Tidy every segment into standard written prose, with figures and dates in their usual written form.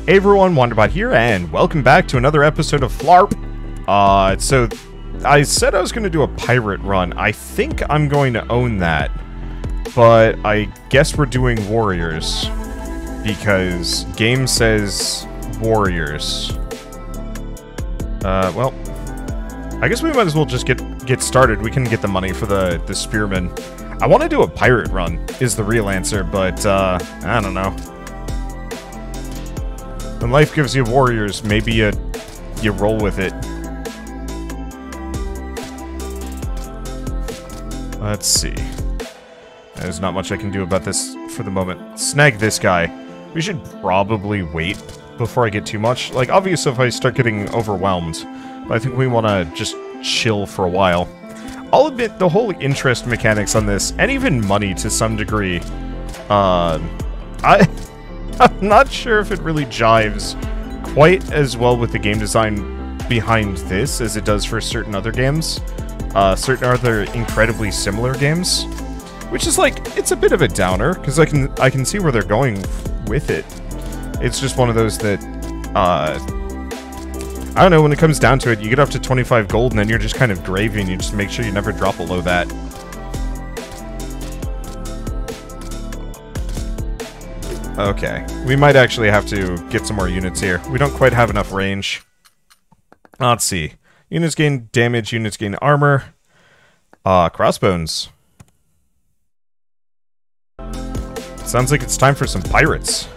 Hey everyone, Wanderbot here, and welcome back to another episode of FLERP. So I said I was going to do a pirate run. I think I'm going to own that, but I guess we're doing warriors because game says warriors. Well, I guess we might as well just get started. We can get the money for the spearmen. I want to do a pirate run is the real answer, but I don't know. When life gives you warriors, maybe you roll with it. Let's see. There's not much I can do about this for the moment. Snag this guy. We should probably wait before I get too much. Like, obviously if I start getting overwhelmed, but I think we want to just chill for a while. I'll admit, the whole interest mechanics on this, and even money to some degree, I'm not sure if it really jives quite as well with the game design behind this as it does for certain other games. Certain other incredibly similar games. Which is like, it's a bit of a downer, because I can see where they're going with it. It's just one of those that, I don't know, when it comes down to it, you get up to 25 gold and then you're just kind of gravy and you just make sure you never drop below that. Okay, we might actually have to get some more units here. We don't quite have enough range. Let's see. Units gain damage, units gain armor. Crossbones. Sounds like it's time for some pirates.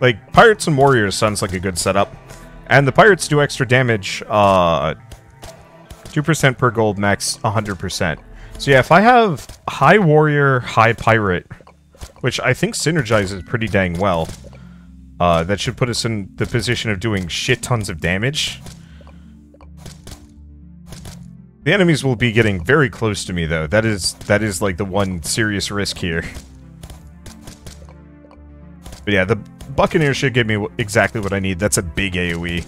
Like, pirates and warriors sounds like a good setup. And the pirates do extra damage, 2% per gold, max 100%. So yeah, if I have high warrior, high pirate, which I think synergizes pretty dang well, that should put us in the position of doing shit tons of damage. The enemies will be getting very close to me, though. That is like the one serious risk here. But yeah, the Buccaneer should give me exactly what I need. That's a big AoE.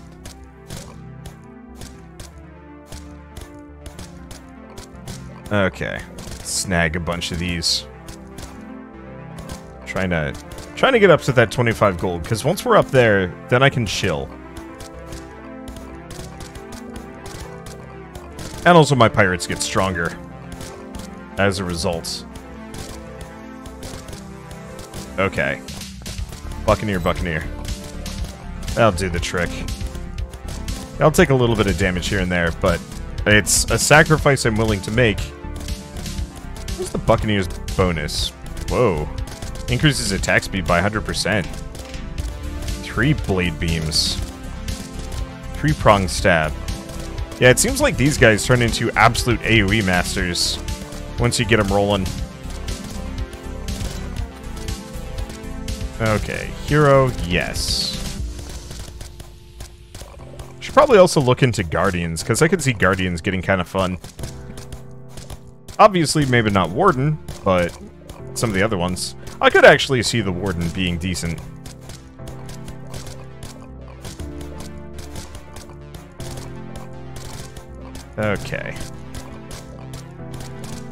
Okay, snag a bunch of these. Trying to get up to that 25 gold, because once we're up there, then I can chill. And also my pirates get stronger as a result. Okay. Buccaneer, Buccaneer. That'll do the trick. I'll take a little bit of damage here and there, but it's a sacrifice I'm willing to make. What's the Buccaneer's bonus? Whoa. Increases attack speed by 100%. 3 blade beams. 3-pronged stab. Yeah, it seems like these guys turn into absolute AoE masters once you get them rolling. Okay, hero, yes. Should probably also look into Guardians, because I could see Guardians getting kind of fun. Obviously, maybe not Warden, but some of the other ones. I could actually see the Warden being decent. Okay.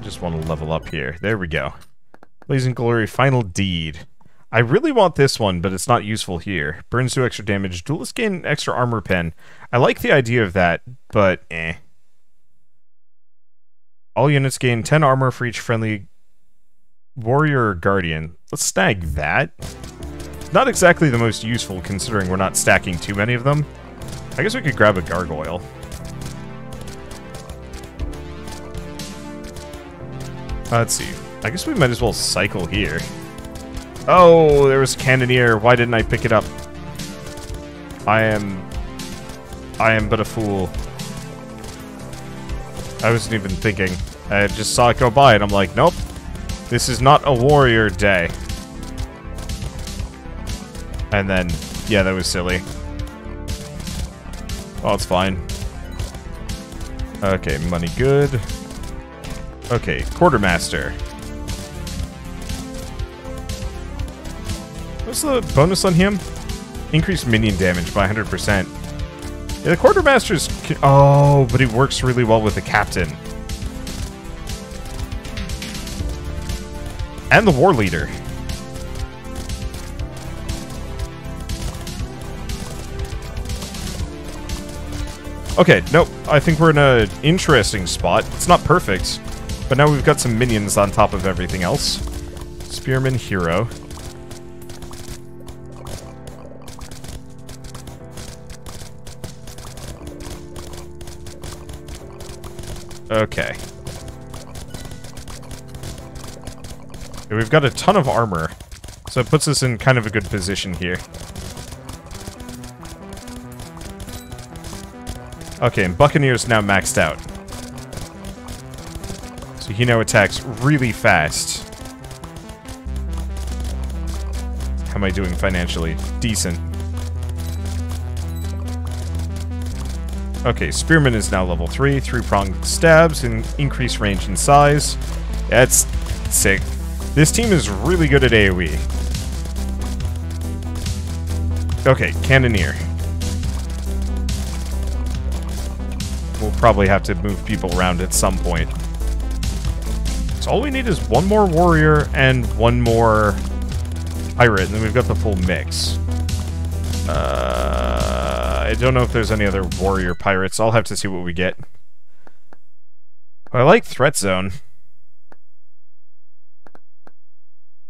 Just want to level up here. There we go. Blazing Glory, Final Deed. I really want this one, but it's not useful here. Burns 2 extra damage. Duelists gain extra armor pen. I like the idea of that, but eh. All units gain 10 armor for each friendly warrior or guardian. Let's snag that. Not exactly the most useful, considering we're not stacking too many of them. I guess we could grab a gargoyle. Let's see. I guess we might as well cycle here. Oh, there was a cannoneer. Why didn't I pick it up? I am but a fool. I wasn't even thinking. I just saw it go by and I'm like, nope. This is not a warrior day. And then, yeah, that was silly. Oh, it's fine. Okay, money good. Okay, quartermaster. What's the bonus on him? Increased minion damage by 100%. Yeah, the quartermaster's... Oh, but he works really well with the captain. And the war leader. Okay, nope. I think we're in an interesting spot. It's not perfect, but now we've got some minions on top of everything else. Spearman hero. Okay. We've got a ton of armor, so it puts us in kind of a good position here. Okay, and Buccaneer's now maxed out. So he now attacks really fast. How am I doing financially? Decent. Okay, Spearman is now level 3, 3-pronged stabs, and increased range and size. That's sick. This team is really good at AoE. Okay, Cannoneer. We'll probably have to move people around at some point. So all we need is one more warrior and one more pirate, and then we've got the full mix. I don't know if there's any other warrior pirates. I'll have to see what we get. I like Threat Zone.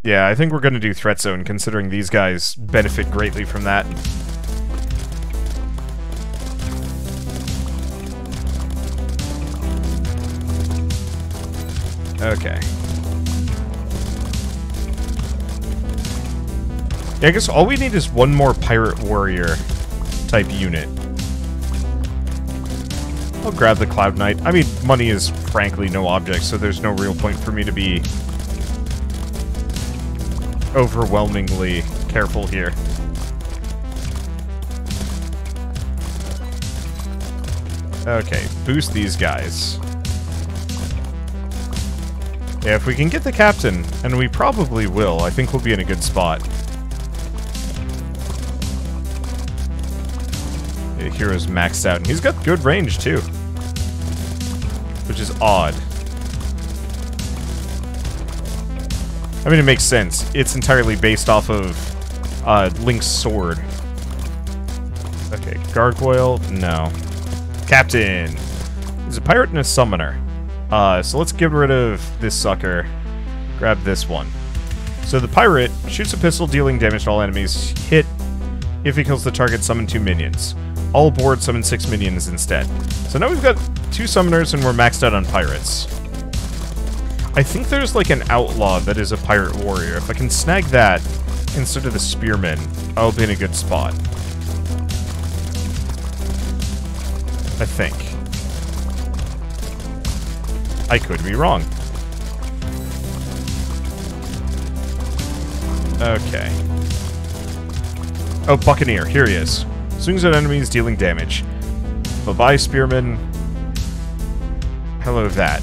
Yeah, I think we're going to do Threat Zone, considering these guys benefit greatly from that. Okay. Yeah, I guess all we need is one more pirate warrior type unit. I'll grab the Cloud Knight. I mean, money is frankly no object, so there's no real point for me to be overwhelmingly careful here. Okay, boost these guys. Yeah, if we can get the captain, and we probably will, I think we'll be in a good spot. Yeah, hero's maxed out, and he's got good range too, which is odd. I mean, it makes sense. It's entirely based off of Link's sword. Okay, gargoyle, no. Captain! He's a pirate and a summoner. So let's get rid of this sucker. Grab this one. So the pirate shoots a pistol, dealing damage to all enemies. Hit if he kills the target, summon 2 minions. All aboard, summon 6 minions instead. So now we've got 2 summoners and we're maxed out on pirates. I think there's like an outlaw that is a pirate warrior. If I can snag that instead of the spearman, I'll be in a good spot. I think. I could be wrong. Okay. Oh, Buccaneer. Here he is. Swings at enemies, dealing damage. Bye-bye, Spearman. Hello, that.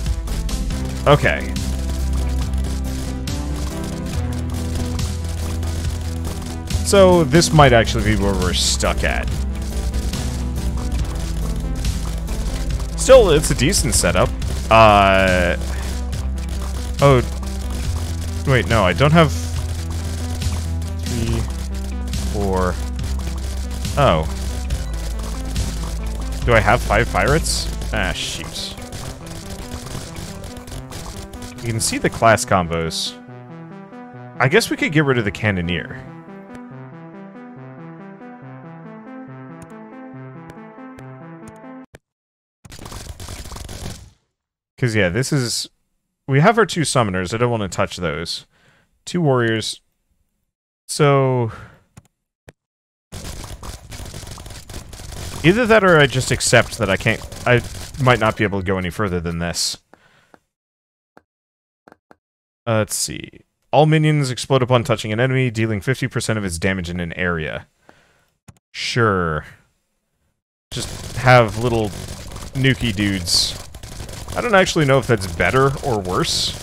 Okay. So, this might actually be where we're stuck at. Still, it's a decent setup. Oh. Wait, no, I don't have... 3, 4... Oh. Do I have 5 pirates? Ah, shoot. You can see the class combos. I guess we could get rid of the Cannoneer. Because, yeah, this is... We have our 2 summoners. I don't want to touch those. 2 warriors. So... Either that or I just accept that I might not be able to go any further than this. Let's see. All minions explode upon touching an enemy, dealing 50% of its damage in an area. Sure. Just have little nuky dudes. I don't actually know if that's better or worse.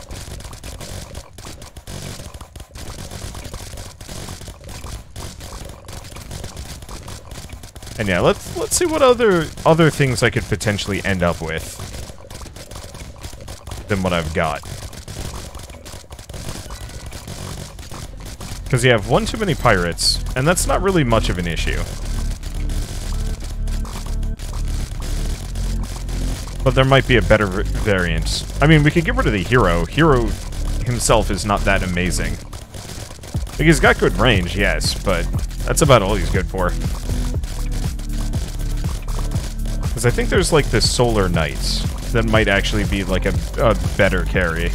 And yeah, let's see what other things I could potentially end up with than what I've got. Because you have one too many pirates, and that's not really much of an issue. But there might be a better variant. I mean, we could get rid of the hero. Hero himself is not that amazing. Like, he's got good range, yes, but that's about all he's good for. Because I think there's, like, this Solar Knight that might actually be, like, a better carry.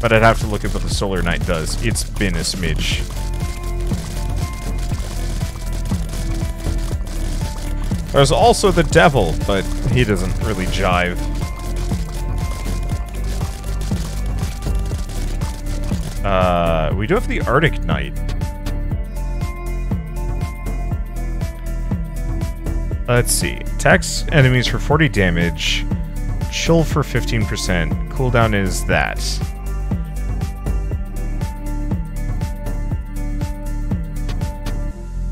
But I'd have to look at what the Solar Knight does. It's been a smidge. There's also the Devil, but he doesn't really jive. We do have the Arctic Knight. Let's see. Attacks enemies for 40 damage. Chill for 15%. Cooldown is that.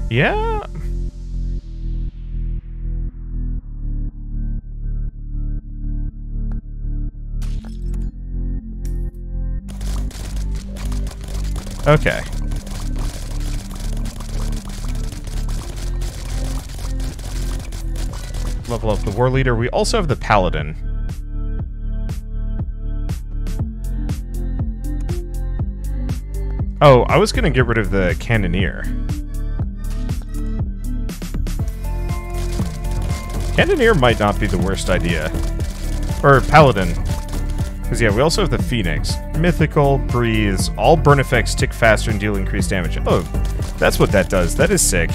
Yeah? Okay. Level up the War Leader. We also have the Paladin. Oh, I was gonna get rid of the Cannoneer. Cannoneer might not be the worst idea. Or Paladin. Because, yeah, we also have the Phoenix. Mythical, Breeze, all burn effects tick faster and deal increased damage. Oh, that's what that does. That is sick.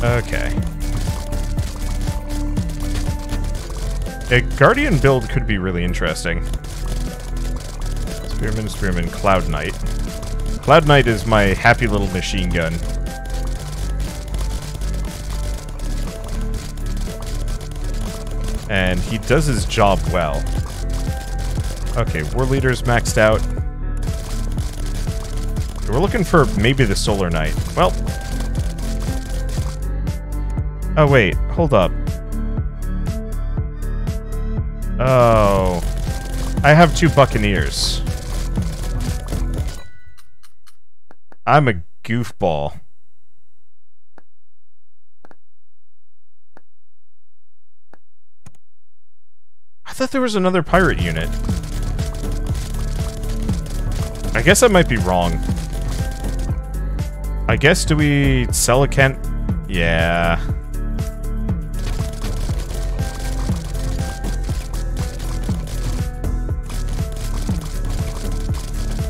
Okay. A Guardian build could be really interesting. Spearman, Cloud Knight. Cloud Knight is my happy little machine gun. And he does his job well. Okay, War Leader's maxed out. We're looking for maybe the Solar Knight. Well. Oh, wait. Hold up. Oh. I have 2 Buccaneers. I'm a goofball. I thought there was another pirate unit. I guess I might be wrong. I guess, do we sell a Kent? Yeah.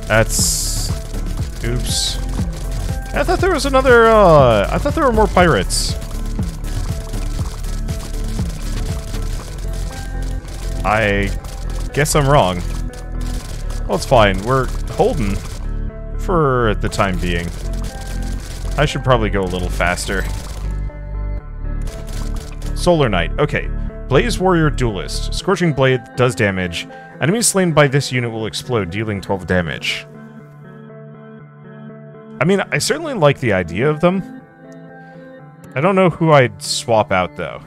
That's... Oops. I thought there was another, I thought there were more pirates. I guess I'm wrong. Well, it's fine. We're holding for the time being. I should probably go a little faster. Solar Knight. Okay. Blaze Warrior Duelist. Scorching Blade does damage. Enemies slain by this unit will explode, dealing 12 damage. I mean, I certainly like the idea of them. I don't know who I'd swap out, though.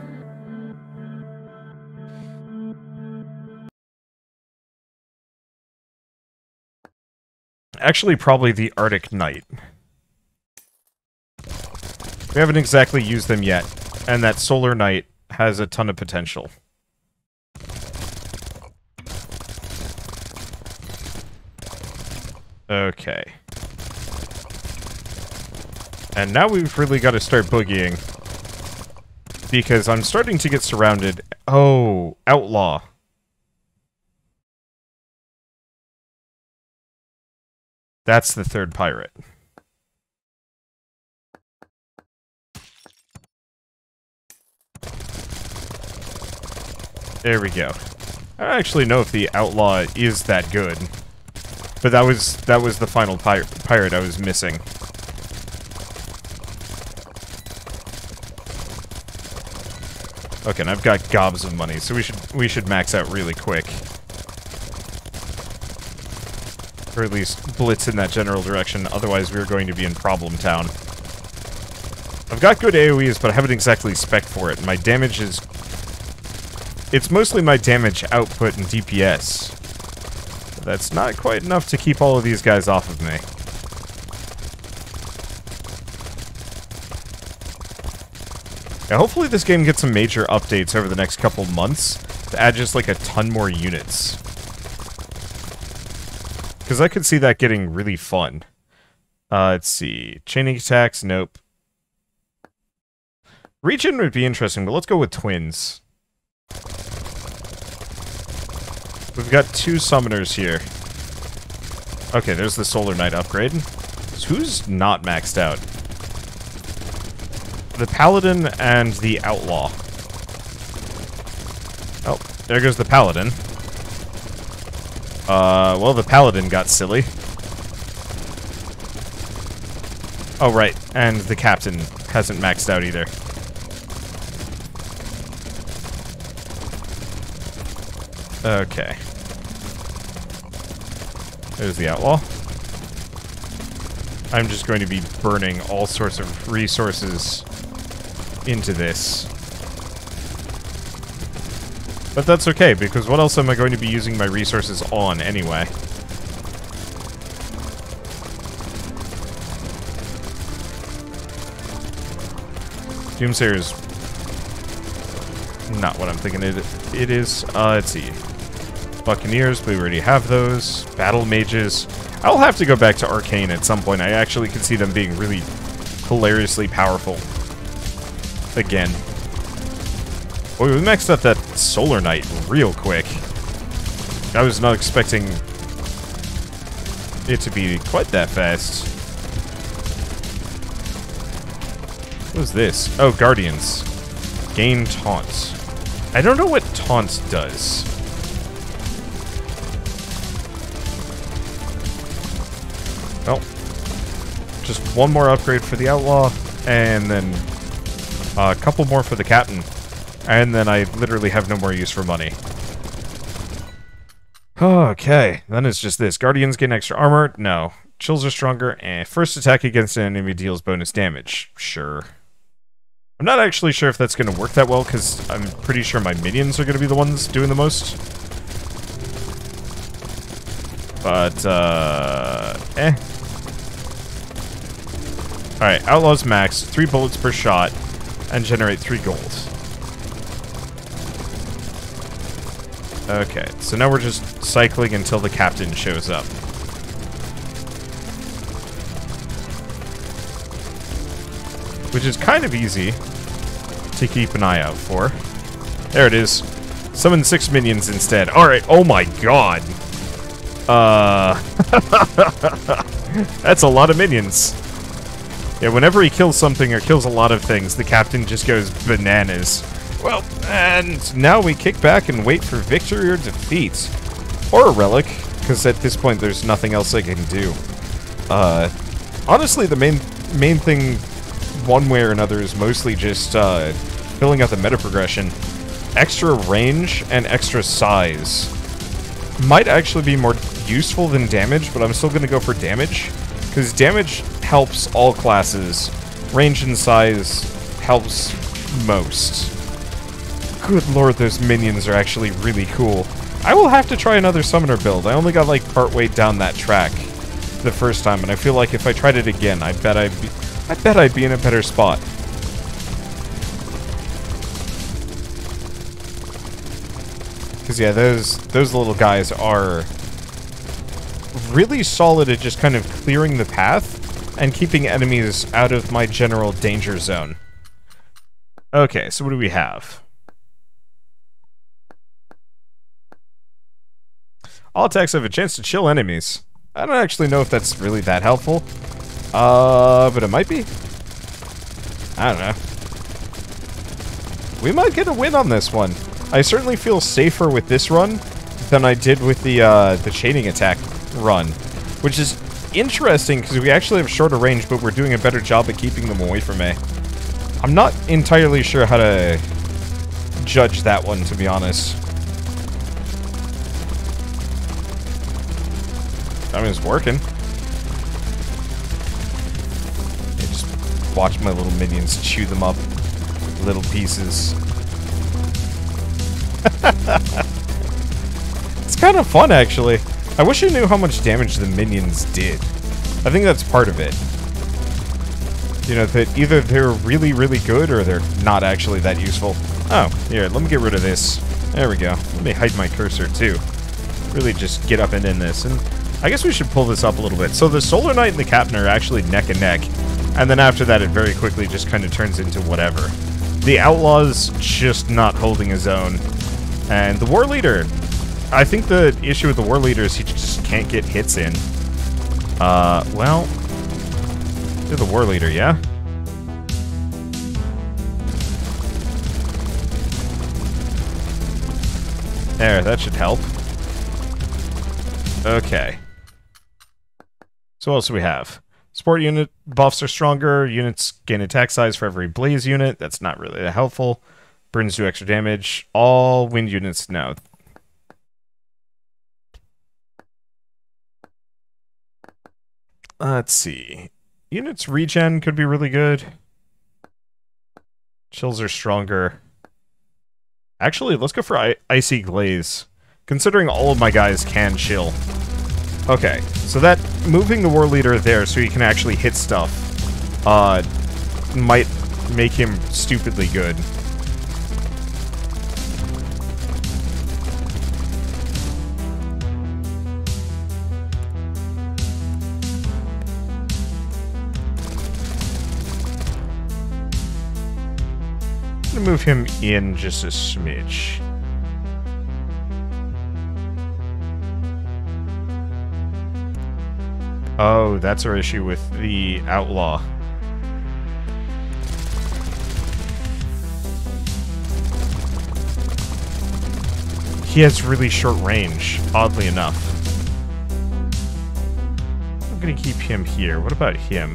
Actually, probably the Arctic Knight. We haven't exactly used them yet, and that Solar Knight has a ton of potential. Okay. And now we've really got to start boogieing. Because I'm starting to get surrounded. Oh, Outlaw. That's the third pirate. There we go. I don't actually know if the Outlaw is that good. But that was the final pirate I was missing. Okay, and I've got gobs of money, so we should max out really quick. Or at least blitz in that general direction, otherwise we're going to be in Problem Town. I've got good AoEs, but I haven't exactly spec'd for it, and my damage is It's mostly my damage output and DPS. But that's not quite enough to keep all of these guys off of me. Yeah, hopefully this game gets some major updates over the next couple months to add just like a ton more units. Because I could see that getting really fun. Let's see. Chaining attacks, nope. Regen would be interesting, but let's go with twins. We've got 2 summoners here. Okay, there's the Solar Knight upgrade. So who's not maxed out? The Paladin and the Outlaw. Oh, there goes the Paladin. Well, the Paladin got silly. Oh, right, and the Captain hasn't maxed out either. Okay. There's the Outlaw. I'm just going to be burning all sorts of resources into this. But that's okay, because what else am I going to be using my resources on anyway? Doomsayer is not what I'm thinking it is. Let's see. Buccaneers, we already have those. Battle Mages. I'll have to go back to Arcane at some point. I actually can see them being really hilariously powerful. Again. Boy, we maxed out that Solar Knight real quick. I was not expecting it to be quite that fast. What was this? Oh, Guardians. Gain Taunt. I don't know what Taunt does. Well, just one more upgrade for the Outlaw, and then a couple more for the Captain. And then I literally have no more use for money. Okay, then it's just this. Guardians gain extra armor? No. Chills are stronger, and first attack against an enemy deals bonus damage. Sure. I'm not actually sure if that's going to work that well, because I'm pretty sure my minions are going to be the ones doing the most. But, Alright, Outlaws max, 3 bullets per shot, and generate 3 gold. Okay, so now we're just cycling until the Captain shows up. Which is kind of easy to keep an eye out for. There it is. Summon 6 minions instead. Alright, oh my god. That's a lot of minions. Yeah, whenever he kills something or kills a lot of things, the Captain just goes bananas. Well, and now we kick back and wait for victory or defeat. Or a relic, because at this point there's nothing else I can do. Honestly, the main thing, one way or another, is mostly just filling out the meta progression. Extra range and extra size might actually be more useful than damage, but I'm still going to go for damage, because damage helps all classes. Range and size helps most. Good lord, those minions are actually really cool. I will have to try another summoner build. I only got like partway down that track the first time, and I feel like if I tried it again, I bet I'd be in a better spot. Because yeah, those little guys are really solid at just kind of clearing the path and keeping enemies out of my general danger zone. Okay, so what do we have? All attacks have a chance to chill enemies. I don't actually know if that's really that helpful. But it might be. I don't know. We might get a win on this one. I certainly feel safer with this run than I did with the chaining attack run. Which is interesting, because we actually have shorter range, but we're doing a better job at keeping them away from me. I'm not entirely sure how to judge that one, to be honest. I mean, it's working. I just watch my little minions chew them up, little pieces. It's kind of fun, actually. I wish I knew how much damage the minions did. I think that's part of it. You know, that either they're really, really good or they're not actually that useful. Oh, here, let me get rid of this. There we go. Let me hide my cursor, too. Really just get up and in this. And I guess we should pull this up a little bit. So the Solar Knight and the Captain are actually neck and neck. And then after that, it very quickly just kind of turns into whatever. The Outlaw's just not holding his own. And the War Leader, I think the issue with the War Leader is he just can't get hits in. Well, do the War Leader, yeah? There, that should help. Okay. So what else do we have? Support unit buffs are stronger. Units gain attack size for every blaze unit. That's not really that helpful. Burns do extra damage. All wind units, no. Let's see. Units regen could be really good. Chills are stronger. Actually, let's go for Icy Glaze. Considering all of my guys can chill. Okay, so that moving the War Leader there so he can actually hit stuff might make him stupidly good. I'm gonna move him in just a smidge. Oh, that's our issue with the Outlaw. He has really short range, oddly enough. I'm gonna keep him here. What about him?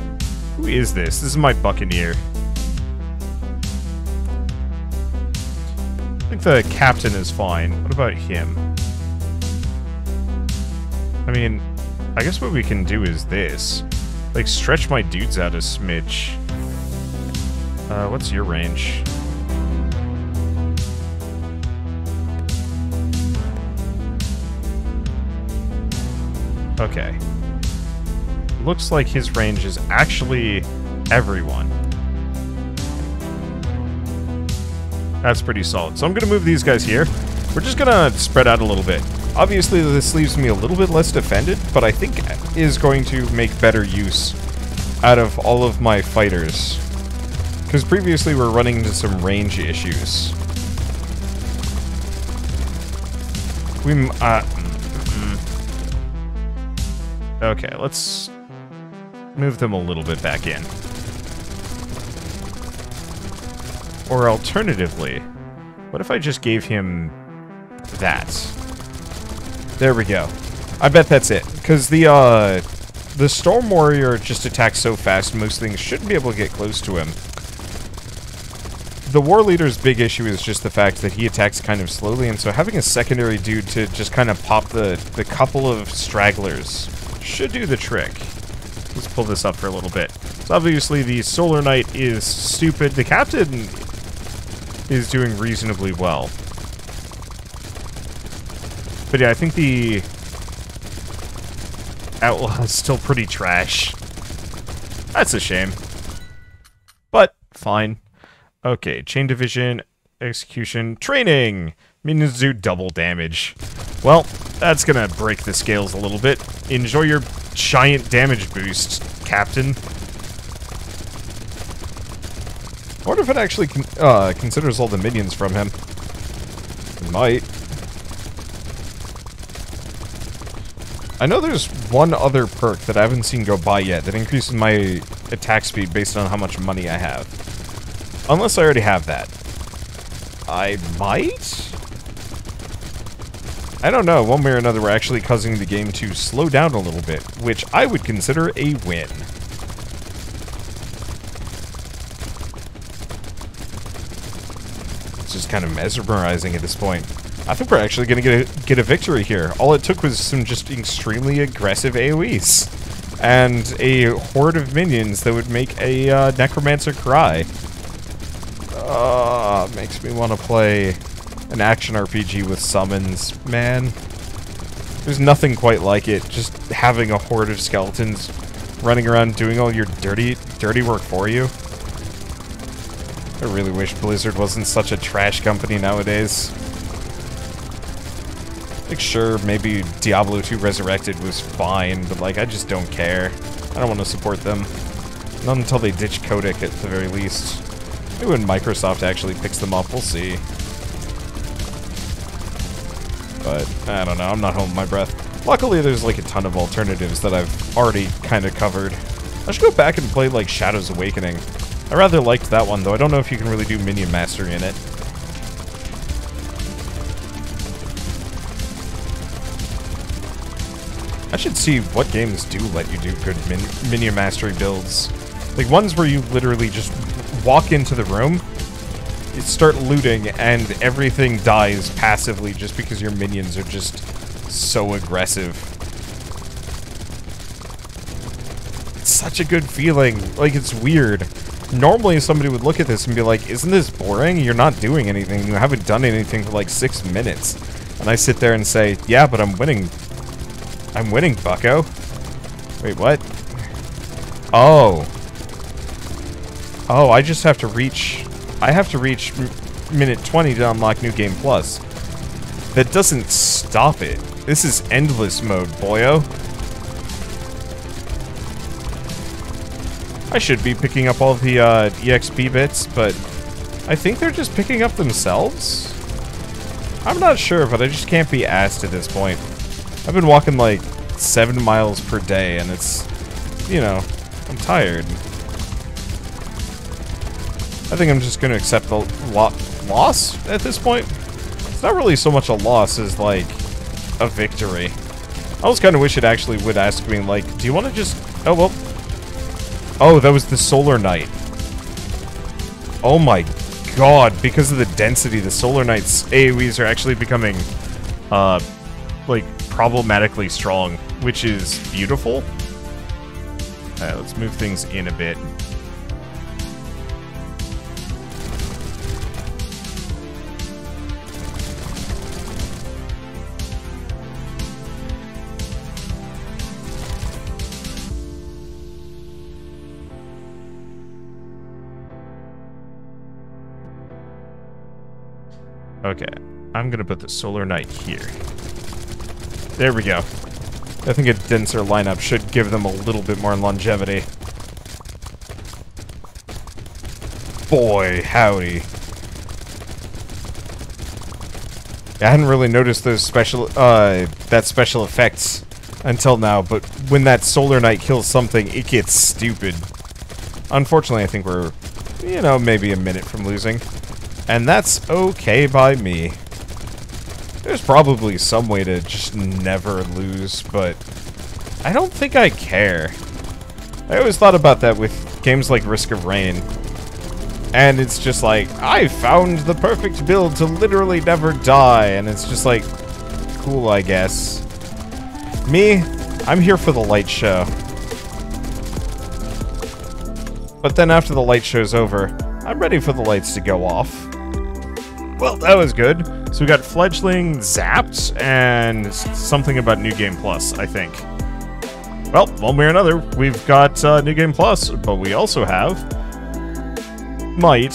Who is this? This is my Buccaneer. I think the Captain is fine. What about him? I mean, I guess what we can do is this. Like, stretch my dudes out a smidge. What's your range? Okay. Looks like his range is actually everyone. That's pretty solid. So I'm going to move these guys here. We're just going to spread out a little bit. Obviously, this leaves me a little bit less defended, but I think is going to make better use out of all of my fighters. Because previously we're running into some range issues. Okay, let's move them a little bit back in. Or alternatively, what if I just gave him that? There we go. I bet that's it. Because the Storm Warrior just attacks so fast, most things shouldn't be able to get close to him. The War Leader's big issue is just the fact that he attacks kind of slowly, and so having a secondary dude to just kind of pop the couple of stragglers should do the trick. Let's pull this up for a little bit. So obviously the Solar Knight is stupid. The Captain is doing reasonably well. But yeah, I think the Outlaw is still pretty trash. That's a shame. But, fine. Okay, Chain Division, Execution, Training! Minions do double damage. Well, that's gonna break the scales a little bit. Enjoy your giant damage boost, Captain. I wonder if it actually considers all the minions from him. It might. I know there's one other perk that I haven't seen go by yet that increases my attack speed based on how much money I have. Unless I already have that. I might? I don't know. One way or another, we're actually causing the game to slow down a little bit, which I would consider a win. It's just kind of mesmerizing at this point. I think we're actually going to get a victory here. All it took was some just extremely aggressive AoEs. And a horde of minions that would make a Necromancer cry. Makes me want to play an action RPG with summons, man. There's nothing quite like it. Just having a horde of skeletons running around doing all your dirty work for you. I really wish Blizzard wasn't such a trash company nowadays. Like, sure, maybe Diablo 2 Resurrected was fine, but, like, I just don't care. I don't want to support them. Not until they ditch Codec at the very least. Maybe when Microsoft actually picks them up, we'll see. But, I don't know, I'm not holding my breath. Luckily, there's, like, a ton of alternatives that I've already kind of covered. I should go back and play, like, Shadows Awakening. I rather liked that one, though. I don't know if you can really do minion mastery in it. I should see what games do let you do good minion mastery builds. Like, ones where you literally just walk into the room, you start looting, and everything dies passively just because your minions are just so aggressive. It's such a good feeling. Like, it's weird. Normally, somebody would look at this and be like, isn't this boring? You're not doing anything. You haven't done anything for, like, 6 minutes. And I sit there and say, yeah, but I'm winning. I'm winning, bucko. Wait, what? Oh. Oh, I just have to reach... I have to reach minute 20 to unlock New Game Plus. That doesn't stop it. This is endless mode, boyo. I should be picking up all the EXP bits, but I think they're just picking up themselves? I'm not sure, but I just can't be asked at this point. I've been walking like 7 miles per day, and it's, you know, I'm tired. I think I'm just going to accept the loss at this point. It's not really so much a loss as, like, a victory. I almost kind of wish it actually would ask me, like, do you want to just... Oh, well. Oh, that was the Solar Knight. Oh my god, because of the density, the Solar Knight's AoEs are actually becoming, like, problematically strong, which is beautiful. Alright, let's move things in a bit. Okay, I'm gonna put the Solar Knight here. There we go. I think a denser lineup should give them a little bit more longevity. Boy, howdy. I hadn't really noticed those special, that special effects until now, but when that Solar Knight kills something, it gets stupid. Unfortunately, I think we're, you know, maybe a minute from losing. And that's okay by me. There's probably some way to just never lose, but I don't think I care. I always thought about that with games like Risk of Rain. And it's just like, I found the perfect build to literally never die, and it's just like, cool, I guess. Me, I'm here for the light show. But then after the light show's over, I'm ready for the lights to go off. Well, that was good. So we got Fledgling zapped, and something about New Game Plus, I think. Well, one way or another, we've got New Game Plus, but we also have... Might.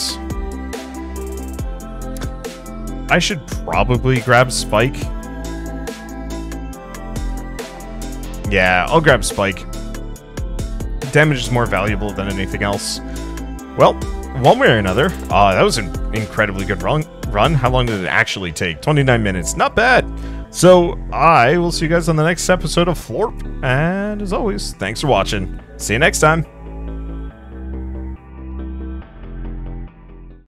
I should probably grab Spike. Yeah, I'll grab Spike. Damage is more valuable than anything else. Well, one way or another, that was an incredibly good run. How long did it actually take? 29 minutes. Not bad. So, I will see you guys on the next episode of FLERP. And as always, thanks for watching. See you next time.